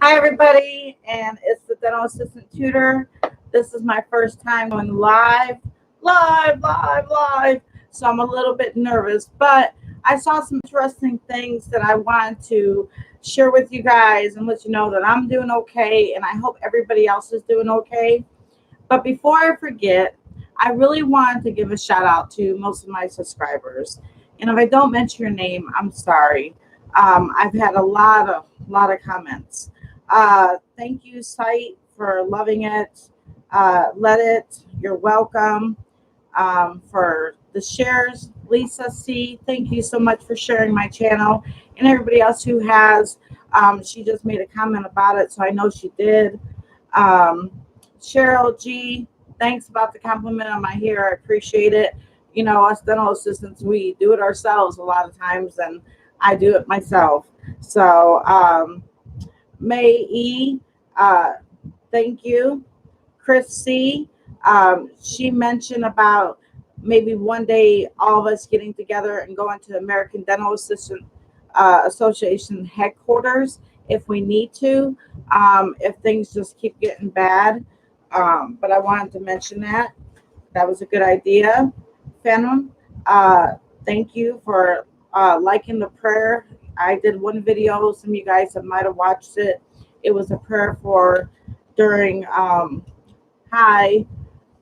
Hi, everybody, and it's the dental assistant tutor. This is my first time going live. So I'm a little bit nervous, but I saw some interesting things that I wanted to share with you guys and let you know that I'm doing okay, and I hope everybody else is doing okay. But before I forget, I really wanted to give a shout out to most of my subscribers. And if I don't mention your name, I'm sorry. I've had a lot of comments. Thank you, site, for loving it. Let it. You're welcome. For the shares, Lisa C. Thank you so much for sharing my channel, and everybody else who has. She just made a comment about it, so I know she did. Um, Cheryl G, thanks about the compliment on my hair. I appreciate it. You know, us dental assistants, we do it ourselves a lot of times, and I do it myself. So, May E, thank you. Chris C, she mentioned about maybe one day all of us getting together and going to American Dental Assistant Association headquarters if we need to, if things just keep getting bad. But I wanted to mention that. That was a good idea. Phantom, thank you for liking the prayer. I did one video. Some of you guys might have watched it. It was a prayer for during Hi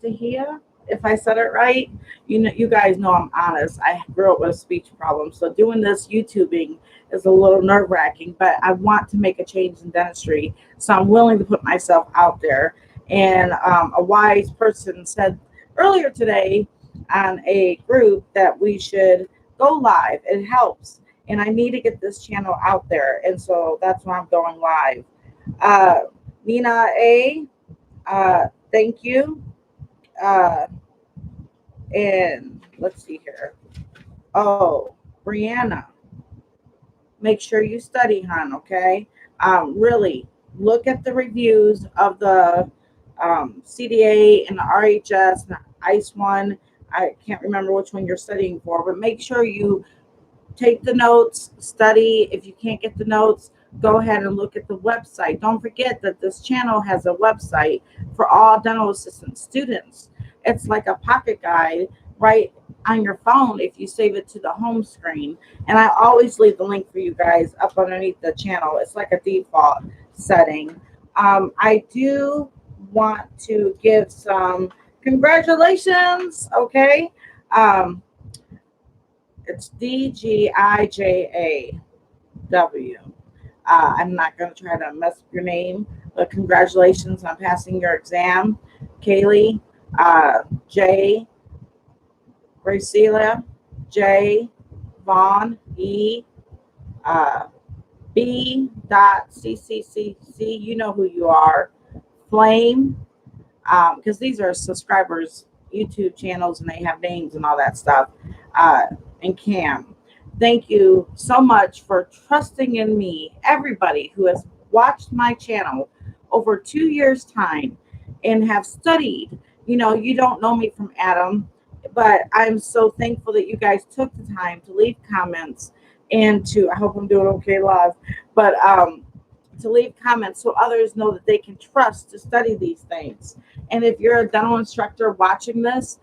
Tahia, if I said it right. You know, you guys know I'm honest. I grew up with a speech problem, so doing this YouTubing is a little nerve-wracking, but I want to make a change in dentistry, so I'm willing to put myself out there. And a wise person said earlier today on a group that we should go live. It helps, and I need to get this channel out there, and so that's why I'm going live. Nina A, thank you. And let's see here. Oh, Brianna, make sure you study, hon, okay? Really look at the reviews of the CDA and the RHS and the ICE one. I can't remember which one you're studying for, but make sure you take the notes, study. If you can't get the notes, go ahead and look at the website. Don't forget that this channel has a website for all dental assistant students. It's like a pocket guide right on your phone if you save it to the home screen. And I always leave the link for you guys up underneath the channel. It's like a default setting. I do want to give some congratulations, okay? It's DGIJAW. I'm not going to try to mess up your name, but congratulations on passing your exam. Kaylee, J, Graciela, J, Vaughn, E, B.CCCC, you know who you are. Flame, because these are subscribers' YouTube channels and they have names and all that stuff. And Cam, thank you so much for trusting in me. Everybody who has watched my channel over 2 years' time and have studied. You know, you don't know me from Adam, but I'm so thankful that you guys took the time to leave comments and to, I hope I'm doing okay live, but to leave comments so others know that they can trust to study these things. And if you're a dental instructor watching this,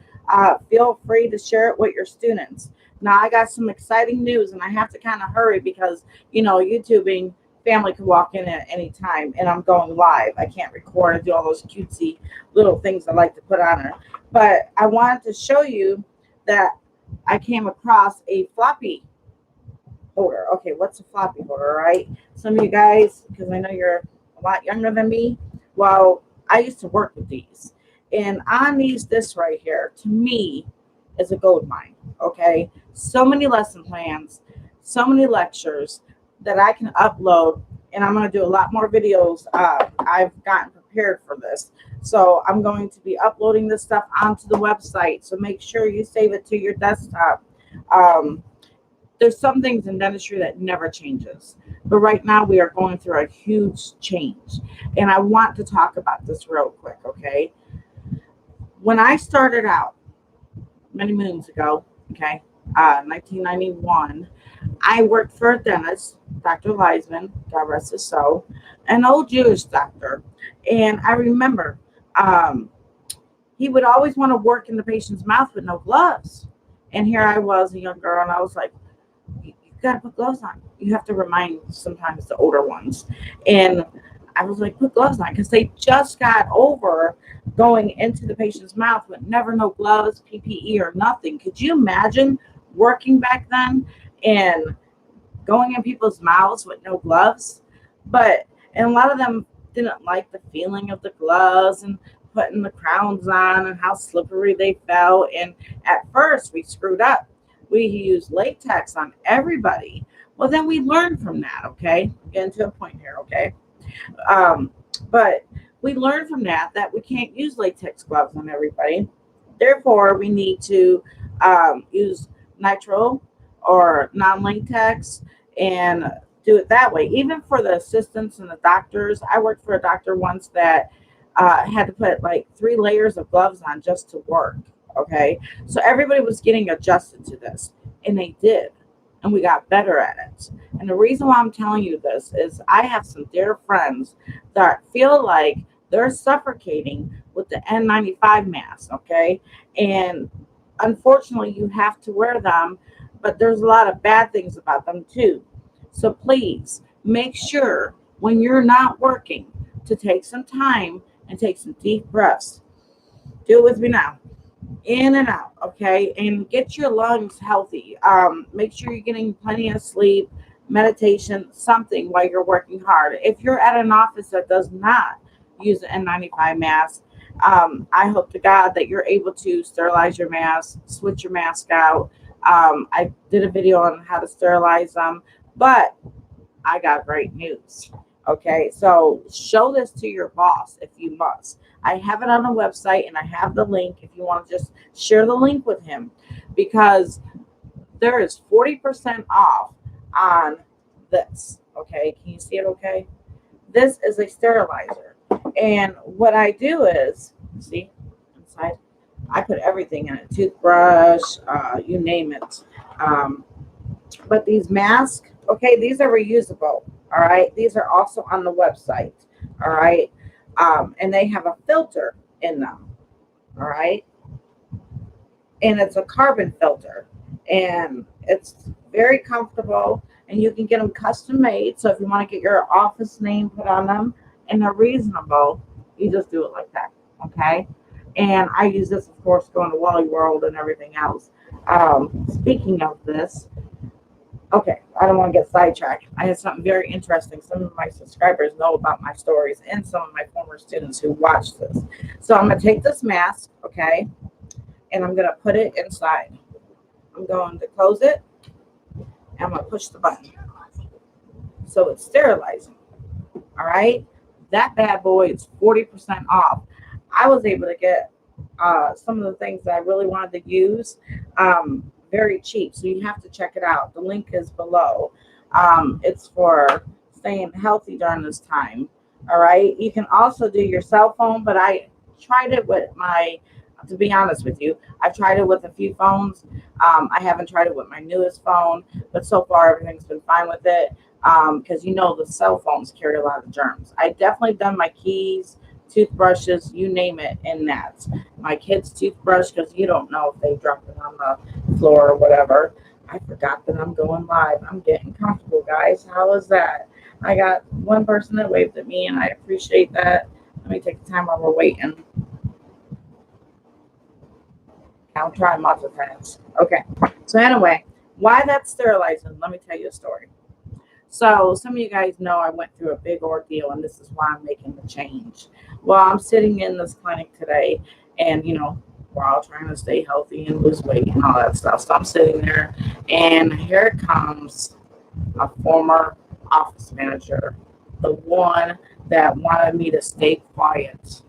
feel free to share it with your students. Now, I got some exciting news, and I have to kind of hurry because, you know, YouTubing, family can walk in at any time, and I'm going live. I can't record and do all those cutesy little things I like to put on her. But I wanted to show you that I came across a floppy holder. Okay, what's a floppy holder, right? Some of you guys, because I know you're a lot younger than me, well, I used to work with these. And on these, this right here, to me, is a gold mine, okay? So many lesson plans, so many lectures that I can upload, and I'm going to do a lot more videos. I've gotten prepared for this. So I'm going to be uploading this stuff onto the website. So make sure you save it to your desktop. There's some things in dentistry that never changes. But right now we are going through a huge change. And I want to talk about this real quick, okay? When I started out many moons ago, okay, 1991, I worked for a dentist Dr. Leisman, God rest his soul, an old Jewish doctor. And I remember he would always want to work in the patient's mouth with no gloves. And here I was, a young girl, and I was like, you got to put gloves on. You have to remind sometimes the older ones. And I was like, put gloves on, because they just got over going into the patient's mouth with never no gloves, PPE, or nothing. Could you imagine working back then and going in people's mouths with no gloves? And a lot of them didn't like the feeling of the gloves and putting the crowns on and how slippery they felt. And at first we screwed up. We used latex on everybody. Well, then we learned from that, okay? I'm getting to a point here, okay? But we learned from that we can't use latex gloves on everybody. Therefore, we need to use nitrile or non-latex and do it that way. Even for the assistants and the doctors, I worked for a doctor once that had to put like 3 layers of gloves on just to work. Okay, so everybody was getting adjusted to this, and they did, and we got better at it. And the reason why I'm telling you this is I have some dear friends that feel like they're suffocating with the N95 mask. Okay, and unfortunately, you have to wear them, but there's a lot of bad things about them too. So please make sure when you're not working to take some time and take some deep breaths. Do it with me now. In and out, okay? And get your lungs healthy. Make sure you're getting plenty of sleep, meditation, something while you're working hard. If you're at an office that does not use an N95 mask, I hope to God that you're able to sterilize your mask, switch your mask out. I did a video on how to sterilize them, but I got great news. Okay, so show this to your boss if you must. I have it on the website and I have the link if you want to just share the link with him, because there is 40% off on this. Okay, can you see it okay? This is a sterilizer. And what I do is, see inside, I put everything in it, toothbrush, you name it. But these masks, okay, these are reusable. All right, these are also on the website. All right, and they have a filter in them. All right, and it's a carbon filter, and it's very comfortable, and you can get them custom made. So if you want to get your office name put on them and they're reasonable, you just do it like that. Okay, and I use this, of course, going to Wally World and everything else. Speaking of this, okay, I don't want to get sidetracked. I had something very interesting. Some of my subscribers know about my stories, and some of my former students who watch this. So I'm going to take this mask, okay, and I'm going to put it inside. I'm going to close it, and I'm going to push the button. So it's sterilizing. All right, that bad boy is 40% off. I was able to get some of the things that I really wanted to use very cheap, so you have to check it out. The link is below. It's for staying healthy during this time. All right, you can also do your cell phone, but I tried it with to be honest with you, I've tried it with a few phones. I haven't tried it with my newest phone, but so far everything's been fine with it, because the cell phones carry a lot of germs. I definitely done my keys, toothbrushes, you name it, in that. My kid's toothbrush, because you don't know if they dropped it on the floor or whatever. I forgot that I'm going live. I'm getting comfortable, guys. How is that? I got one person that waved at me, and I appreciate that. Let me take the time while we're waiting. I'll try multipass. Okay. So anyway, why that's sterilizing? Let me tell you a story. So some of you guys know I went through a big ordeal, and this is why I'm making the change. Well, I'm sitting in this clinic today, and we're all trying to stay healthy and lose weight and all that stuff. So I'm sitting there, and here comes a former office manager, the one that wanted me to stay quiet.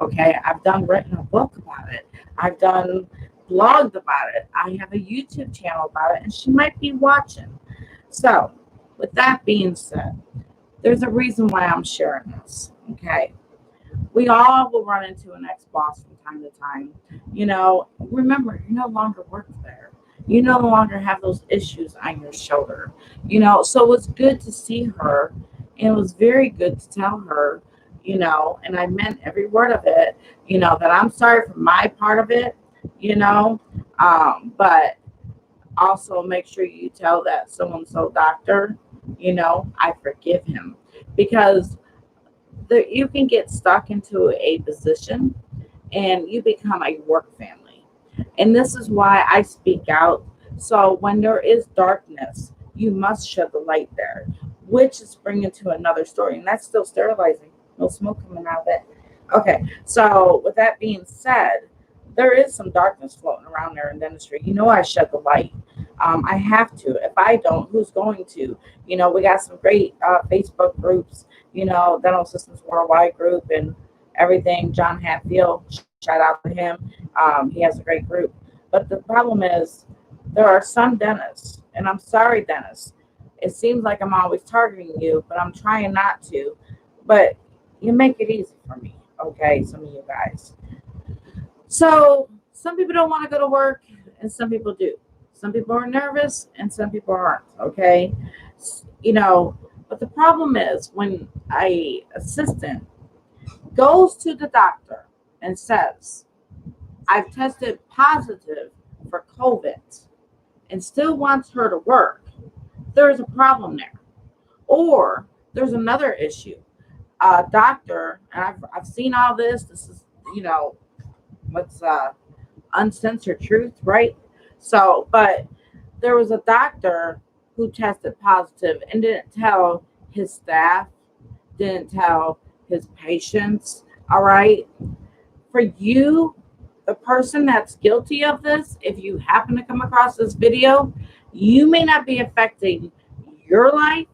Okay, I've written a book about it. I've done blogged about it. I have a YouTube channel about it, and she might be watching. So with that being said, there's a reason why I'm sharing this. Okay, we all will run into an ex-boss from time to time. Remember, you no longer work there. You no longer have those issues on your shoulder. So it was good to see her, and it was very good to tell her, and I meant every word of it, that I'm sorry for my part of it, you know, but also make sure you tell that so and so doctor, I forgive him, because you can get stuck into a position and you become a work family. And this is why I speak out. So when there is darkness, you must shed the light there, which is bringing to another story. And that's still sterilizing. No smoke coming out of it. Okay. So with that being said, there is some darkness floating around there in dentistry. I shed the light. I have to. If I don't, who's going to? We got some great Facebook groups, Dental Systems Worldwide group and everything. John Hatfield, shout out to him. He has a great group. But the problem is, there are some dentists, and I'm sorry, dentists. It seems like I'm always targeting you, but I'm trying not to. But you make it easy for me, okay? Some of you guys. So some people don't want to go to work, and some people do. Some people are nervous, and some people aren't, okay? But the problem is when a assistant goes to the doctor and says, I've tested positive for COVID, and still wants her to work, there's a problem there. Or there's another issue. A doctor, and I've seen all this. This is, what's uncensored truth, right? So, but there was a doctor who tested positive and didn't tell his staff, didn't tell his patients, all right? For you, the person that's guilty of this, if you happen to come across this video, you may not be affecting your life,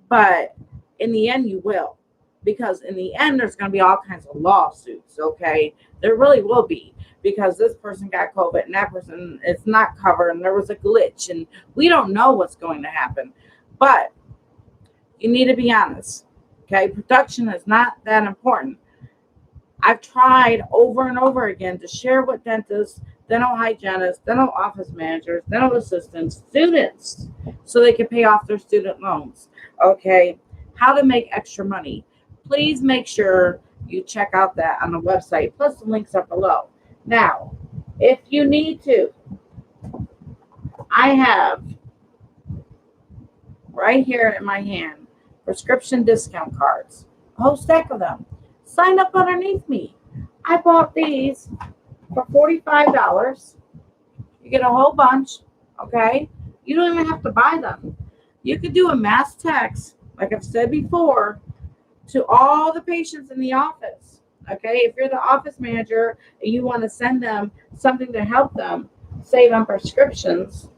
but in the end, you will. Because in the end, there's going to be all kinds of lawsuits, okay? There really will be, because this person got COVID and that person is not covered and there was a glitch and we don't know what's going to happen. But you need to be honest, okay? Production is not that important. I've tried over and over again to share with dentists, dental hygienists, dental office managers, dental assistants, students, so they can pay off their student loans, okay? How to make extra money. Please make sure you check out that on the website, plus the links up below. Now, if you need to, I have right here in my hand prescription discount cards, a whole stack of them. Sign up underneath me. I bought these for $45. You get a whole bunch, okay? You don't even have to buy them. You could do a mass text, like I've said before, to all the patients in the office, okay? If you're the office manager and you want to send them something to help them save on prescriptions,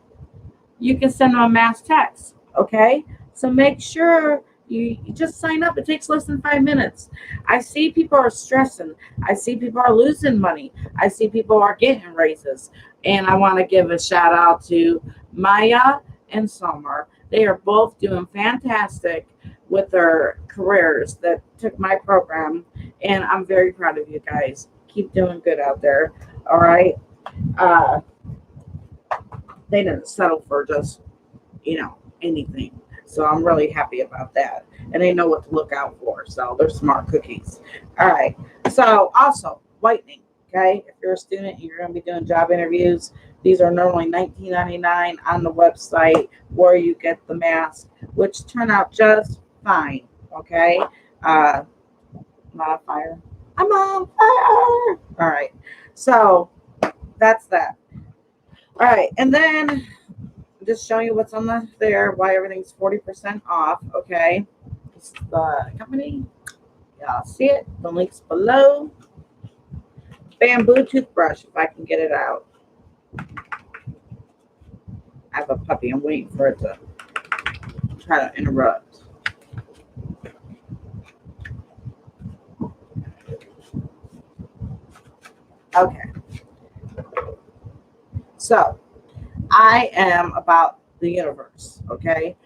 you can send them a mass text, okay? So make sure you just sign up. It takes less than 5 minutes. I see people are stressing. I see people are losing money. I see people are getting raises. And I want to give a shout out to Maya and Summer. They are both doing fantastic with their careers that took my program. And I'm very proud of you guys. Keep doing good out there. All right. They didn't settle for just, anything. So I'm really happy about that. And they know what to look out for. So they're smart cookies. All right. So also whitening. Okay. If you're a student and you're going to be doing job interviews, these are normally $19.99 on the website where you get the mask, which turn out just fine. Okay. I'm on fire. I'm on fire. All right. So that's that. All right. And then just showing you what's on there, why everything's 40% off, okay? This is the company. Y'all see it? The link's below. Bamboo toothbrush, if I can get it out. I have a puppy. I'm waiting for it to try to interrupt. Okay. So, I am about the universe, okay?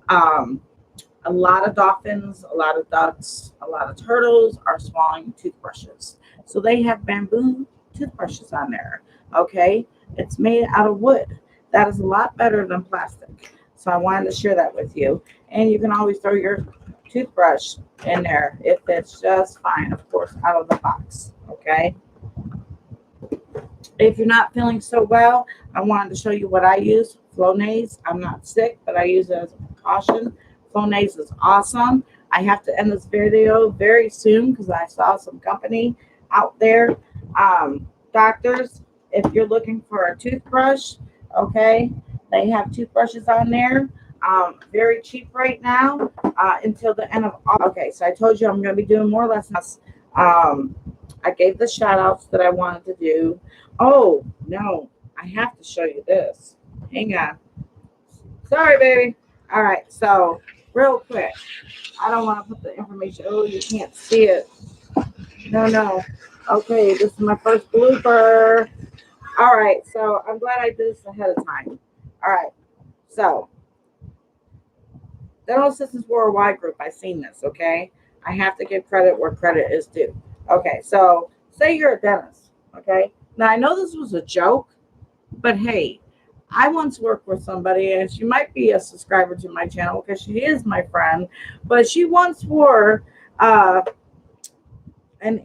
A lot of dolphins, a lot of ducks, a lot of turtles are swallowing toothbrushes. So they have bamboo toothbrushes on there, okay? It's made out of wood. That is a lot better than plastic. So I wanted to share that with you. And you can always throw your toothbrush in there. It fits just fine, of course, out of the box. Okay. If you're not feeling so well, I wanted to show you what I use. Flonase. I'm not sick, but I use it as a precaution. Flonase is awesome. I have to end this video very soon because I saw some company out there. Doctors, if you're looking for a toothbrush, okay, they have toothbrushes on there. Very cheap right now until the end of August. Okay, so I told you I'm going to be doing more lessons. I gave the shout outs that I wanted to do. Oh, no, I have to show you this. Hang on. Sorry, baby. All right, so real quick. I don't want to put the information. Oh, you can't see it. No. Okay, this is my first blooper. All right, so I'm glad I did this ahead of time. All right, so Dental Assistants Worldwide Group, I've seen this, okay? I have to give credit where credit is due. Okay, so say you're a dentist, okay? Now, I know this was a joke, but hey, I once worked with somebody, and she might be a subscriber to my channel because she is my friend, but she once wore an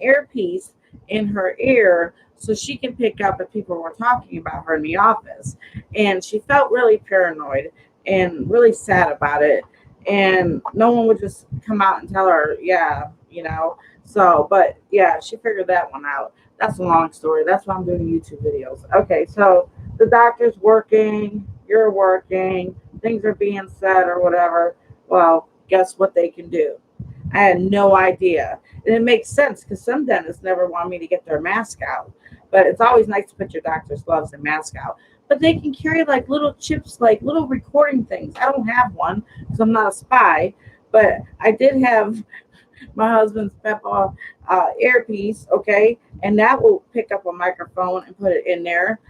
earpiece in her ear so she can pick up if people were talking about her in the office. And she felt really paranoid and really sad about it. And no one would just come out and tell her, yeah, you know. So, but yeah, she figured that one out. That's a long story. That's why I'm doing YouTube videos. Okay, so the doctor's working, you're working, things are being said or whatever. Well, guess what they can do? I had no idea. And it makes sense because some dentists never want me to get their mask out. But it's always nice to put your doctor's gloves and mask out. But they can carry like little chips, like little recording things. I don't have one because I'm not a spy. But I did have my husband's Peppa earpiece, okay? And that will pick up a microphone and put it in there.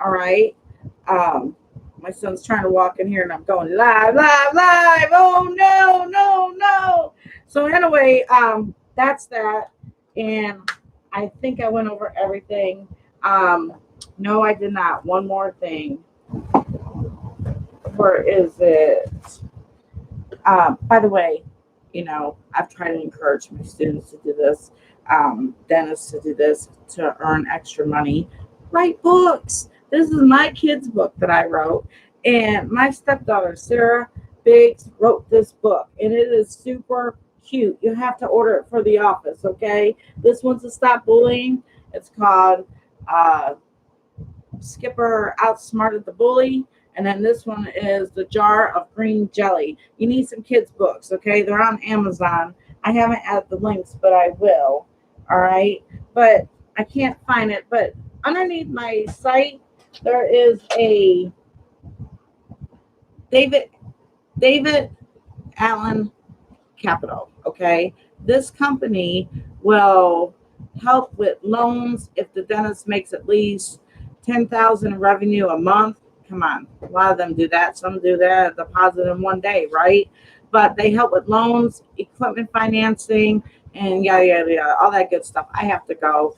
All right. My son's trying to walk in here and I'm going live. Oh, no. So anyway, that's that. And I think I went over everything. No, I did not. One more thing. Where is it? By the way, you know, I've tried to encourage my students to do this, dentists to do this, to earn extra money. Write books. This is my kid's book that I wrote. And my stepdaughter, Sarah Biggs, wrote this book. And it is super cute. You have to order it for the office, okay? This one's to stop bullying. It's called Skipper Outsmarted the Bully. And then this one is The Jar of Green Jelly. You need some kids' books, okay? They're on Amazon. I haven't added the links, but I will. All right? But I can't find it. But underneath my site, there is a David Allen Capital, okay? This company will help with loans if the dentist makes at least $10,000 in revenue a month. Come on, a lot of them do that. Some do that deposit in one day, right? But they help with loans, equipment financing, and yada, all that good stuff. I have to go.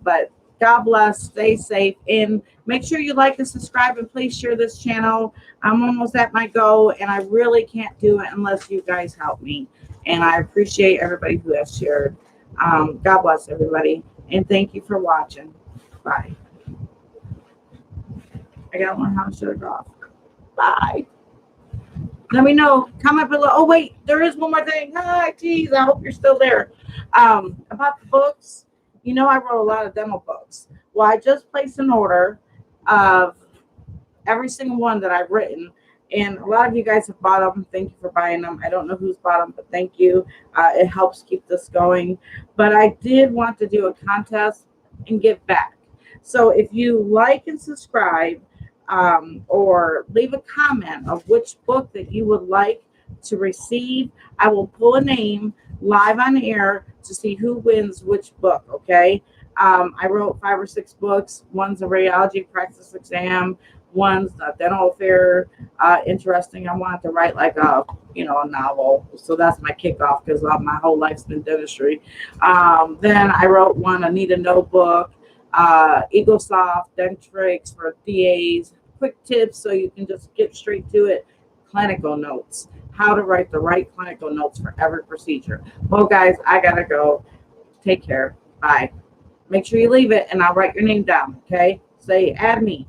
But God bless, stay safe, and make sure you like and subscribe, and please share this channel. I'm almost at my goal, and I really can't do it unless you guys help me. And I appreciate everybody who has shared. God bless everybody, and thank you for watching. Bye. I gotta learn how to shut it off. Bye. Let me know. Comment below. Oh, wait, there is one more thing. Hi, geez, I hope you're still there. About the books. You know, I wrote a lot of dental books. Well, I just placed an order of every single one that I've written. And a lot of you guys have bought them. Thank you for buying them. I don't know who's bought them, but thank you. It helps keep this going. But I did want to do a contest and give back. So if you like and subscribe, or leave a comment of which book that you would like to receive, I will pull a name live on air to see who wins which book, okay? I wrote 5 or 6 books. One's a radiology practice exam. One's a dental affair. Interesting. I wanted to write like a novel. So that's my kickoff because my whole life's been dentistry. Then I wrote one, a need to know book. EagleSoft, Dentrix for DAs, quick tips so you can just get straight to it. Clinical notes, how to write the right clinical notes for every procedure. Well, guys, I gotta go. Take care. Bye. Make sure you leave it and I'll write your name down. Okay? Say, add me.